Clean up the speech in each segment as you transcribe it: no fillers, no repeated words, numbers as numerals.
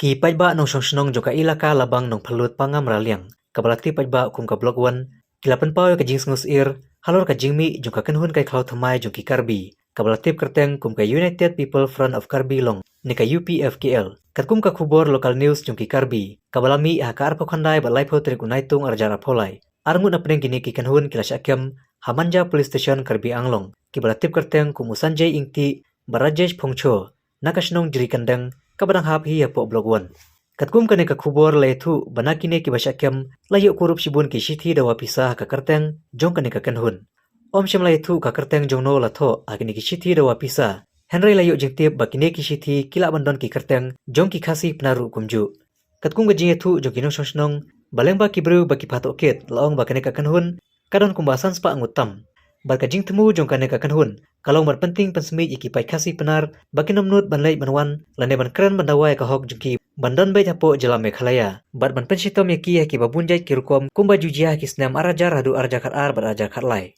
Ki pajba nong song joka ilaka labang nong pelut pangam raliang. Kabalati pajba kum ka blok wan. Kilapan pau ka jing sngus ir. Halor ka jingmi joka kenhun kai klau thamai jong ki karbi. Kabalati kerteng kum ka United People Front of Karbi long. Ni ka UPFKL. Kat kum ka kubor local news jong ki karbi. Kabalami ha ka arpa khandai ba laipo trik unaitung arjara polai. Arngut na peneng kini ki kenhun kila syakem. Hamanja Police Station Karbi Anglong. Kibalati kerteng kum Usanjay Ingti. Barajesh Phongcho. Nakasnong jiri kandang. Kabadang hap hi apo blog one. Katkum kane ka khubor laitu banakine ki basyakem layo kurup sibun ki shithi dawa pisah ka kerteng jong kane ka kanhun. Om syam laitu ka kerteng jong no latho akini ki shithi dawa pisah. Henry layo jengtip bakine ki shithi kila bandon ki kerteng jong ki khasi penaru kumju. Katkum ka jingetu jong kinong sosnong balengba ki bru baki patokit laong bakane ka kanhun kadon kumbasan spa ngutam. Barka jing temu jong kane ka kanhun. Kalau mat penting pensemi iki pai kasi penar bagi nomnut banlai banwan lane ban keren bandawai ka hok jengki bandan bai tapo jelam mekhalaya bat ban pensitom yaki ki babunjai kirukom kumba jujia ki snam arajar hadu arja khat ar bar arja khat lai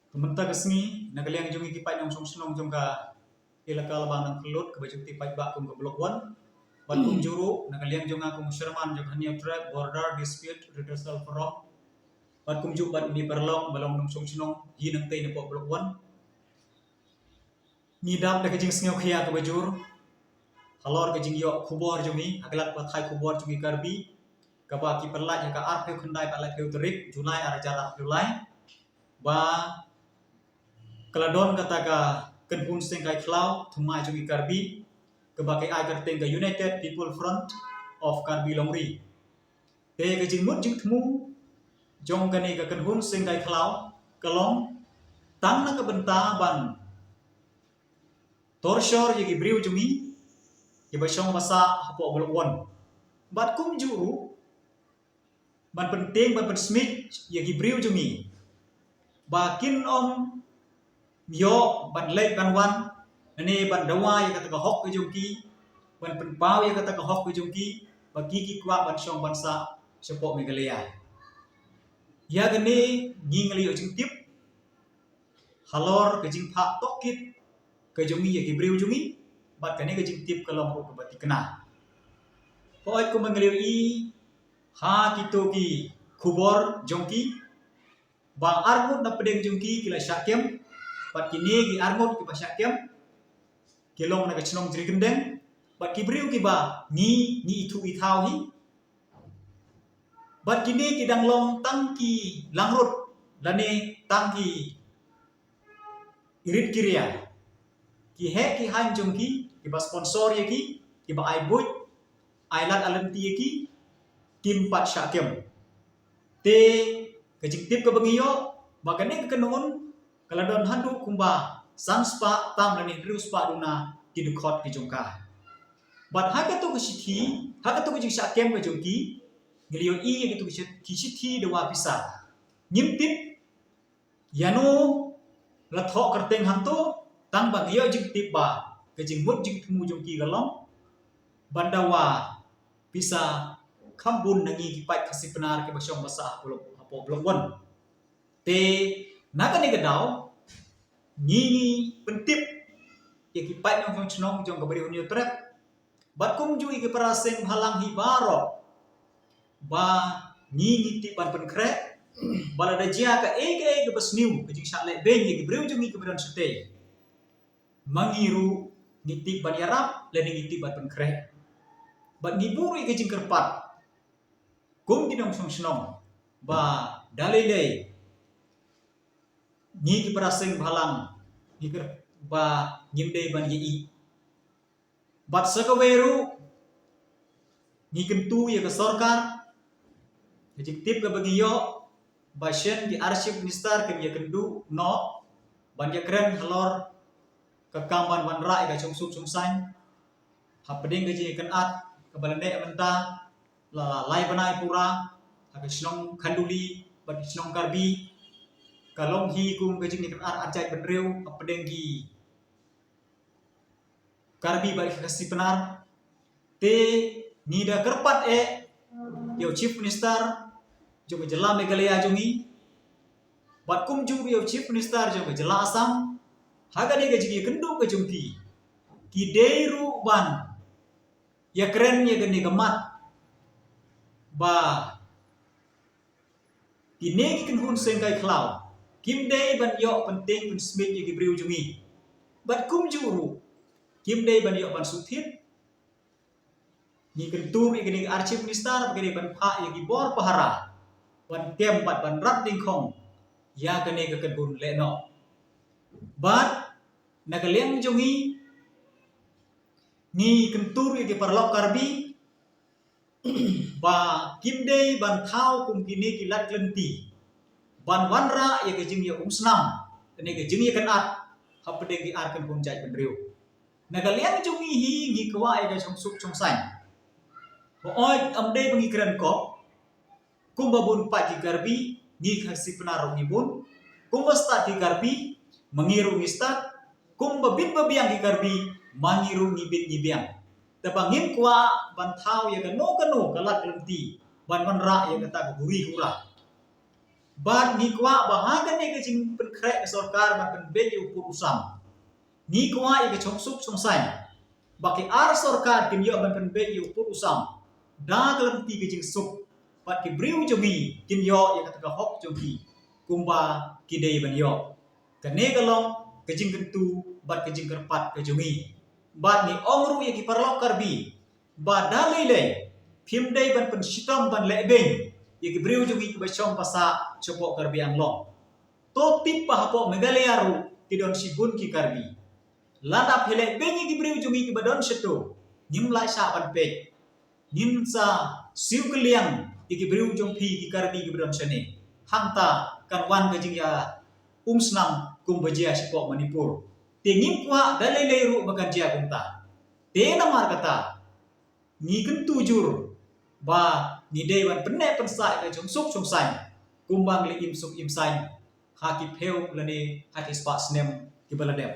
Pemerintah kesini nagaliang jong iki pai nong song jong ka ilaka labang nang kelut ke baju ti pai ba kum ke blok 1 bat kum juru nagaliang jong aku Sherman jong hanya track border dispute redressal forum bat kum ju bat ni perlong balong nong song hi nang tei ne po blok 1 ngidap dak jing sngew khia ke bajur halor ke jing yo khubor jongi aglat pa thai khubor jongi karbi ka ba ki perlat ya ka ar pheu khandai pa lai pheu terik julai ar jara julai ba kaladon kata ka kenpun sing kai khlau thumai jongi karbi ke ba kai ai kerteng ka United People Front of Karbi Longri te ke jing mut jing thmu jong kane ka kenpun sing kai khlau kalong tang na ka benta ban torshor yagi briu jungi ye basong masa hapo bolon bat kum juru ban penting ban smith yagi briu jungi bakin om yo ban lek ban wan ne ban dawa ye kata ka hok ke jungki ban penpau ye kata ka hok ke jungki bagi ki kwa ban song bansa sepo megalaya ya gane ngingali o jing tip halor ke jing pha tokit ke jongi ya gibriu jongi bat kane ke jing tip kalong ro ke bati kena poi ko mangliu i ha kito ki khubor jongki bang armut na pedeng jongki kila syakem bat kini ki armut ki pasyakem kilong na ke chnong jri kendeng bat gibriu ki ba ni itu i thau hi bat kini ki danglong tangki langrut lane tangki irit kiria ki he ki han jong ki ba sponsor ye ki ba ai buit ai lat alam ti ki kim pat syakem te ke jing tip ke bengiyo ba kane ke non kaladon handu kumba sanspa tam lani rius pa duna ti dukot ki jongka bat ha ka to ke sithi ha ka to ke jing syakem ke jong ki ngeliyo i ye to ki sithi dewa pisa nyim tip yano la thok kerteng hantu tang bang yo jing tip ba ke jing mut jing thmu jong ki galong bandawa bisa khambun nangi ki pai khasi penar ke basong basa hapo blok 1 te naga ne gadau ngi pentip ye ki pai nong chnong jong ka bari hunyo trap bat kum ju ki paraseng halang hi baro ba ngi tip ban pen kre bala da jia ka ege ke basniu ke jing sale ben ye ki breu jong ki beran sete mangiru ngitip ban yarap le ngitip ban penkre bat ngiburi ke jing kerpat kum kinong song ba dalile ni ki paraseng bhalang ni ker ba nyimde ban yi bat sakaweru ni kentu ye ke sarkar ke jing tip ke bagiyo basyen di arsip minister ke ye kendu no ban ye kren halor kekamban wan rai ka chung sup chung san hapding ke je kan at ke balande amenta la lai banai pura ha ke snong khanduli bat snong karbi kalong hi kum ke jing ni kan at ajai benreu hapding gi karbi ba kasi penar te ni da kerpat yo chief minister jo ke jela megalaya jongi bat kum ju yo chief minister jo ke jela asam haga ne gaji kendu ke jungki ki deiru ban ya keren ya gani gamat ba kini kan hun sengkai klau kim day ban yo penting pen smith ya gibriu jungi bat kum juru kim day ban yo ban suthit ni kan tur ya gani archive minister gani ban pha ya gibor pahara ban tem bat ban rat ding khong ya gani ka kan bun le no bat nagaleng jungi ni kan tur ya parlok karbi ba kim day ban thau kum kini kilat klenti ban wanra ya ke jing ya umsnam tene ke jing ya kan at hapde ki ar kan pun jai penriu nagaliang jungi hi ngi kwa ya chong suk chong sai ho oi amde bangi kran ko kumba bun pa ki garbi ngi khasi penarong ni bun kumba sta ki garbi mangiru ngi sta kumba bit babiang ki garbi mangiru ngi bit ngi biang tabangin kwa ban thau ya kano kalat lenti ban wanra ya kata guri hura bat ni kwa bahagan ni ke jing pen krek sarkar ban pen be yu purusam ni kwa ya ke chong suk chong sai baki ar sarkar kin yo ban pen be yu purusam da lenti ke jing suk bat ki briu jomi kin yo ya kata hok jomi kumba kidei ban yo kane galong ke jing kentu bat ke jing kerpat ke jomi bat ni ongru ya ki parlok karbi ba dalai le phim dei ban pen sitam ban le beng ya ki briu jogi ba chom pasa chopo karbi anglong to tip pa hapo megalearu ki don sibun ki karbi lada phele beng ya ki briu jogi ki badon seto nim lai sa ban pe nim sa siu keliang ya ki briu jong phi ki karbi ki badon sene hanta kan wan ke jing ya umsnam kumbajia sipo manipur tingin kwa dalai leru bakan jia kunta te namar kata ni kan tujur ba ni dewan penne pensai ka jong suk chong sai kumbang le im suk im sai haki pheu lane haki spa snem ki baladem